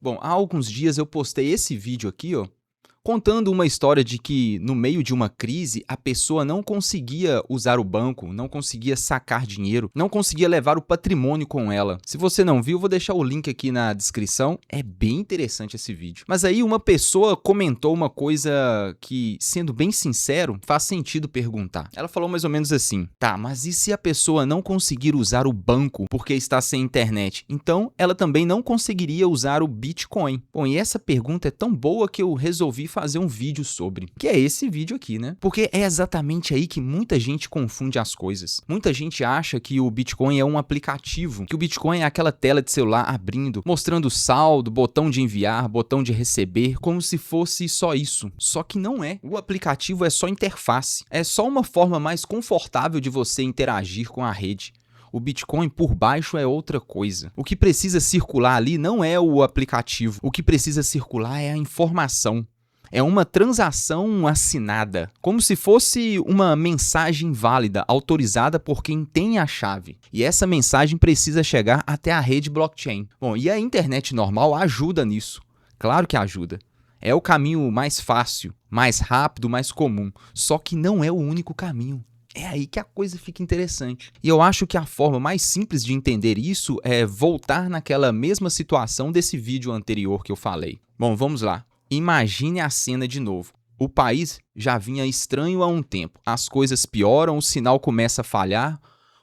Bom, há alguns dias eu postei esse vídeo aqui, ó, contando uma história de que, no meio de uma crise, a pessoa não conseguia usar o banco, não conseguia sacar dinheiro, não conseguia levar o patrimônio com ela. Se você não viu, vou deixar o link aqui na descrição. É bem interessante esse vídeo. Mas aí uma pessoa comentou uma coisa que, sendo bem sincero, faz sentido perguntar. Ela falou mais ou menos assim: tá, mas e se a pessoa não conseguir usar o banco porque está sem internet? Então, ela também não conseguiria usar o Bitcoin. Bom, e essa pergunta é tão boa que eu resolvi fazer um vídeo sobre, que é esse vídeo aqui, né? Porque é exatamente aí que muita gente confunde as coisas. Muita gente acha que o Bitcoin é um aplicativo, que o Bitcoin é aquela tela de celular abrindo, mostrando saldo, botão de enviar, botão de receber, como se fosse só isso. Só que não é. O aplicativo é só interface. É só uma forma mais confortável de você interagir com a rede. O Bitcoin por baixo é outra coisa. O que precisa circular ali não é o aplicativo. O que precisa circular é a informação. É uma transação assinada, como se fosse uma mensagem válida, autorizada por quem tem a chave. E essa mensagem precisa chegar até a rede blockchain. Bom, e a internet normal ajuda nisso. Claro que ajuda. É o caminho mais fácil, mais rápido, mais comum. Só que não é o único caminho. É aí que a coisa fica interessante. E eu acho que a forma mais simples de entender isso é voltar naquela mesma situação desse vídeo anterior que eu falei. Bom, vamos lá. Imagine a cena de novo. O país já vinha estranho há um tempo. As coisas pioram, o sinal começa a falhar,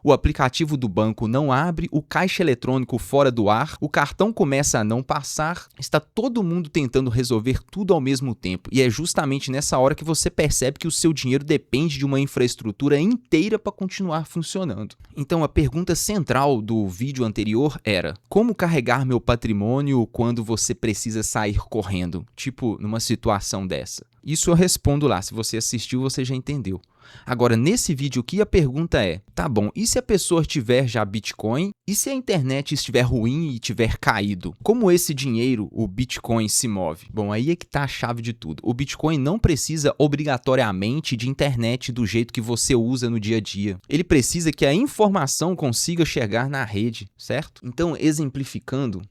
o aplicativo do banco não abre, o caixa eletrônico fora do ar, o cartão começa a não passar, está todo mundo tentando resolver tudo ao mesmo tempo. E é justamente nessa hora que você percebe que o seu dinheiro depende de uma infraestrutura inteira para continuar funcionando. Então a pergunta central do vídeo anterior era: como carregar meu patrimônio quando você precisa sair correndo? Tipo, numa situação dessa. Isso eu respondo lá, se você assistiu você já entendeu. Agora, nesse vídeo aqui, a pergunta é: tá bom, e se a pessoa tiver já Bitcoin? E se a internet estiver ruim e tiver caído? Como esse dinheiro, o Bitcoin, se move? Bom, aí é que tá a chave de tudo. O Bitcoin não precisa obrigatoriamente de internet do jeito que você usa no dia a dia. Ele precisa que a informação consiga chegar na rede, certo? Então, exemplificando,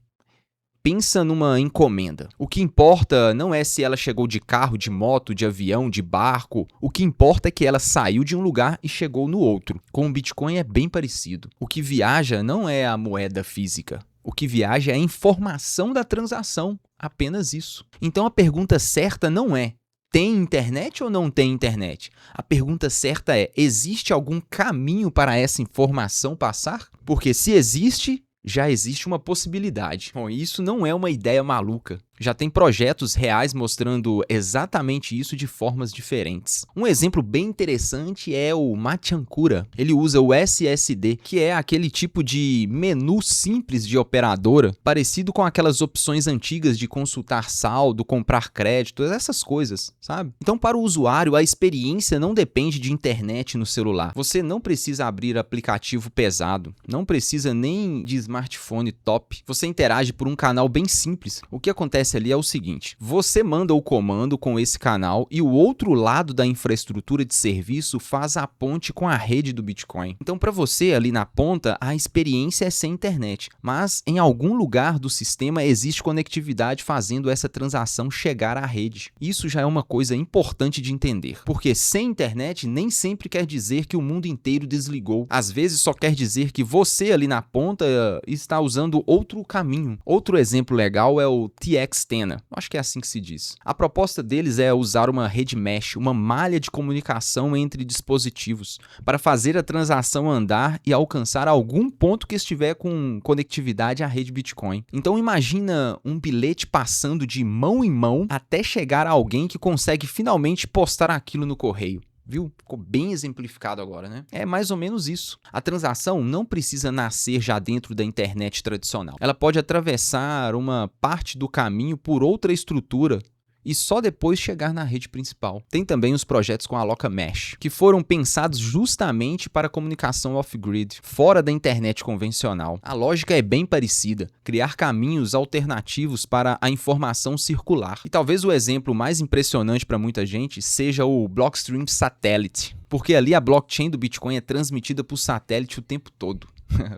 pensa numa encomenda. O que importa não é se ela chegou de carro, de moto, de avião, de barco. O que importa é que ela saiu de um lugar e chegou no outro. Com o Bitcoin é bem parecido. O que viaja não é a moeda física. O que viaja é a informação da transação. Apenas isso. Então a pergunta certa não é: tem internet ou não tem internet? A pergunta certa é: existe algum caminho para essa informação passar? Porque se existe, já existe uma possibilidade. Bom, isso não é uma ideia maluca. Já tem projetos reais mostrando exatamente isso de formas diferentes. Um exemplo bem interessante é o Machankura. Ele usa o SSD, que é aquele tipo de menu simples de operadora, parecido com aquelas opções antigas de consultar saldo, comprar crédito, essas coisas, sabe? Então, para o usuário, a experiência não depende de internet no celular. Você não precisa abrir aplicativo pesado, não precisa nem de smartphone top. Você interage por um canal bem simples. O que acontece ali é o seguinte: você manda o comando com esse canal e o outro lado da infraestrutura de serviço faz a ponte com a rede do Bitcoin. Então, para você ali na ponta, a experiência é sem internet, mas em algum lugar do sistema existe conectividade fazendo essa transação chegar à rede. Isso já é uma coisa importante de entender, porque sem internet nem sempre quer dizer que o mundo inteiro desligou. Às vezes só quer dizer que você ali na ponta está usando outro caminho. Outro exemplo legal é o TX-Tena, acho que é assim que se diz. A proposta deles é usar uma rede mesh, uma malha de comunicação entre dispositivos, para fazer a transação andar e alcançar algum ponto que estiver com conectividade à rede Bitcoin. Então imagina um bilhete passando de mão em mão até chegar a alguém que consegue finalmente postar aquilo no correio. Viu? Ficou bem exemplificado agora, né? É mais ou menos isso. A transação não precisa nascer já dentro da internet tradicional. Ela pode atravessar uma parte do caminho por outra estrutura e só depois chegar na rede principal. Tem também os projetos com a Loca Mesh, que foram pensados justamente para comunicação off-grid, fora da internet convencional. A lógica é bem parecida: criar caminhos alternativos para a informação circular. E talvez o exemplo mais impressionante para muita gente seja o Blockstream Satellite, porque ali a blockchain do Bitcoin é transmitida por satélite o tempo todo.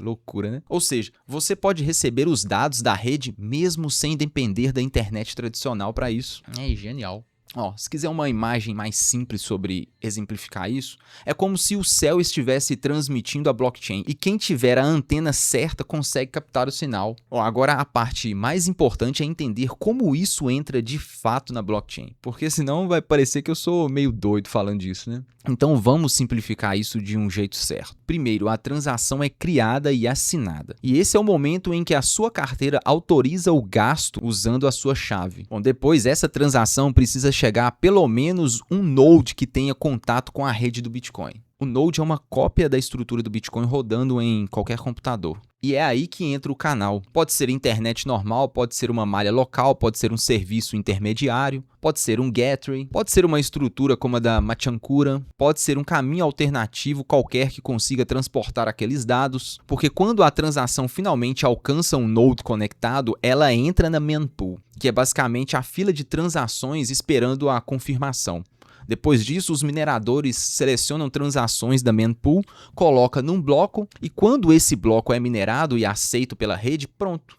Loucura, né? Ou seja, você pode receber os dados da rede mesmo sem depender da internet tradicional para isso. É genial. Ó, se quiser uma imagem mais simples sobre exemplificar isso, é como se o céu estivesse transmitindo a blockchain e quem tiver a antena certa consegue captar o sinal. Ó, agora a parte mais importante é entender como isso entra de fato na blockchain, porque senão vai parecer que eu sou meio doido falando disso, né? Então vamos simplificar isso de um jeito certo. Primeiro, a transação é criada e assinada. E esse é o momento em que a sua carteira autoriza o gasto usando a sua chave. Bom, depois essa transação precisa chegar a pelo menos um node que tenha contato com a rede do Bitcoin. O node é uma cópia da estrutura do Bitcoin rodando em qualquer computador. E é aí que entra o canal. Pode ser internet normal, pode ser uma malha local, pode ser um serviço intermediário, pode ser um gateway, pode ser uma estrutura como a da Machankura, pode ser um caminho alternativo qualquer que consiga transportar aqueles dados, porque quando a transação finalmente alcança um node conectado, ela entra na mempool, que é basicamente a fila de transações esperando a confirmação. Depois disso, os mineradores selecionam transações da mempool, colocam num bloco e quando esse bloco é minerado e aceito pela rede, pronto.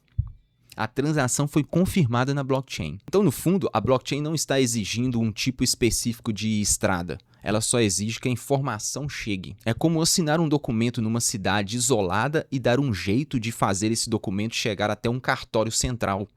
A transação foi confirmada na blockchain. Então, no fundo, a blockchain não está exigindo um tipo específico de estrada. Ela só exige que a informação chegue. É como assinar um documento numa cidade isolada e dar um jeito de fazer esse documento chegar até um cartório central.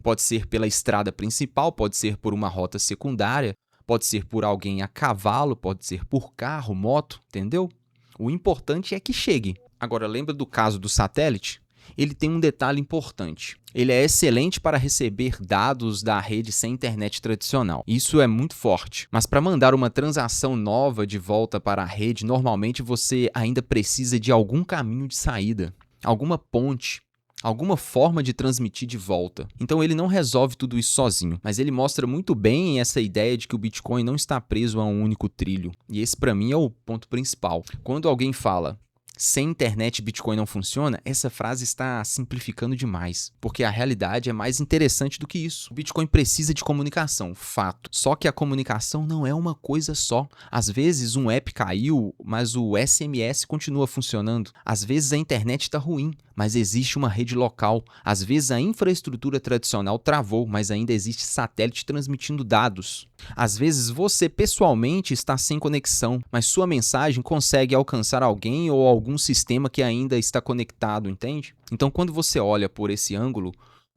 Pode ser pela estrada principal, pode ser por uma rota secundária, pode ser por alguém a cavalo, pode ser por carro, moto, entendeu? O importante é que chegue. Agora, lembra do caso do satélite? Ele tem um detalhe importante. Ele é excelente para receber dados da rede sem internet tradicional. Isso é muito forte. Mas para mandar uma transação nova de volta para a rede, normalmente você ainda precisa de algum caminho de saída, alguma ponte, alguma forma de transmitir de volta. Então ele não resolve tudo isso sozinho, mas ele mostra muito bem essa ideia de que o Bitcoin não está preso a um único trilho. E esse para mim é o ponto principal. Quando alguém fala sem internet Bitcoin não funciona, essa frase está simplificando demais, porque a realidade é mais interessante do que isso. O Bitcoin precisa de comunicação, fato. Só que a comunicação não é uma coisa só. Às vezes um app caiu, mas o SMS continua funcionando. Às vezes a internet está ruim, mas existe uma rede local. Às vezes a infraestrutura tradicional travou, mas ainda existe satélite transmitindo dados. Às vezes você pessoalmente está sem conexão, mas sua mensagem consegue alcançar alguém ou algum sistema que ainda está conectado, entende? Então, quando você olha por esse ângulo,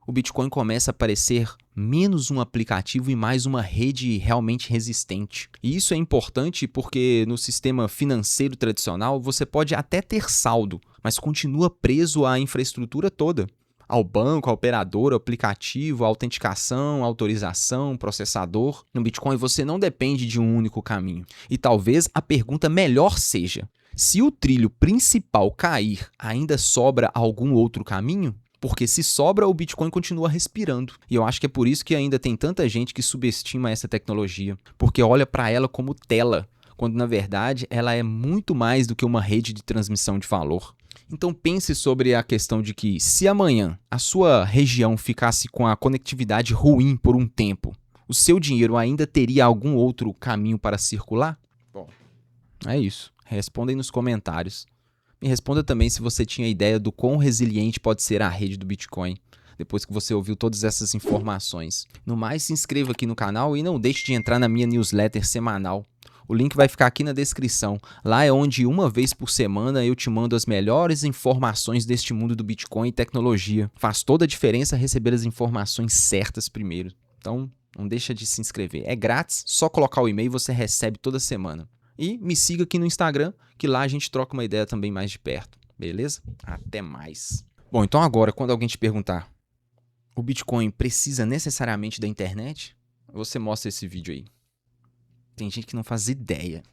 o Bitcoin começa a parecer menos um aplicativo e mais uma rede realmente resistente. E isso é importante porque no sistema financeiro tradicional você pode até ter saldo, mas continua preso à infraestrutura toda. Ao banco, ao operador, ao aplicativo, à autenticação, autorização, processador. No Bitcoin você não depende de um único caminho. E talvez a pergunta melhor seja: se o trilho principal cair, ainda sobra algum outro caminho? Porque se sobra, o Bitcoin continua respirando. E eu acho que é por isso que ainda tem tanta gente que subestima essa tecnologia, porque olha para ela como tela, quando na verdade ela é muito mais do que uma rede de transmissão de valor. Então pense sobre a questão de que se amanhã a sua região ficasse com a conectividade ruim por um tempo, o seu dinheiro ainda teria algum outro caminho para circular? Bom, é isso. Responda aí nos comentários. Me responda também se você tinha ideia do quão resiliente pode ser a rede do Bitcoin, depois que você ouviu todas essas informações. No mais, se inscreva aqui no canal e não deixe de entrar na minha newsletter semanal. O link vai ficar aqui na descrição. Lá é onde uma vez por semana eu te mando as melhores informações deste mundo do Bitcoin e tecnologia. Faz toda a diferença receber as informações certas primeiro. Então, não deixa de se inscrever. É grátis, só colocar o e-mail e você recebe toda semana. E me siga aqui no Instagram, que lá a gente troca uma ideia também mais de perto. Beleza? Até mais. Bom, então agora, quando alguém te perguntar, o Bitcoin precisa necessariamente da internet? Você mostra esse vídeo aí. Tem gente que não faz ideia.